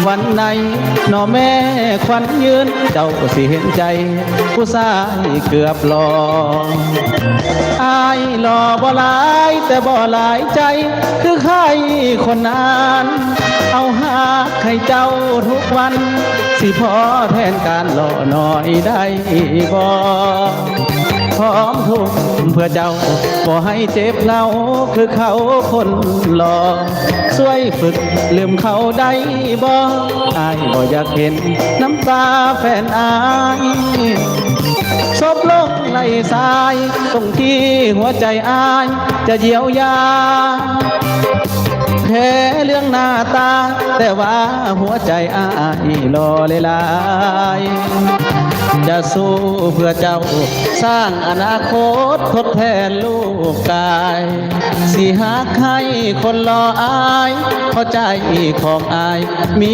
วันไหนหนอแม่ควันยืนเจ้าก็สิเห็นใจผู้ชายเกือบหล่ออายหล่อบ่หลายแต่บ่หลายใจคือใครคนนั้นเอาหาให้เจ้าทุกวันสิพอแทนการหล่อหน่อยได้บ่พร้อมทุกเพื่อเจ้าบ่ให้เจ็บเงาคือเขาคนหล่อช่วยฝึกลืมเขาได้บ่อายบ่อยากเห็นน้ำตาแฟนอายซบลงไหลสายตรงที่หัวใจอายจะเยียวยาแพ้เรื่องหน้าตาแต่ว่าหัวใจอายรอเลยลายจะสู้เพื่อเจ้าสร้างอนาคตทดแทนลูกกายสิหากให้คนรออายเพราะใจของอายมี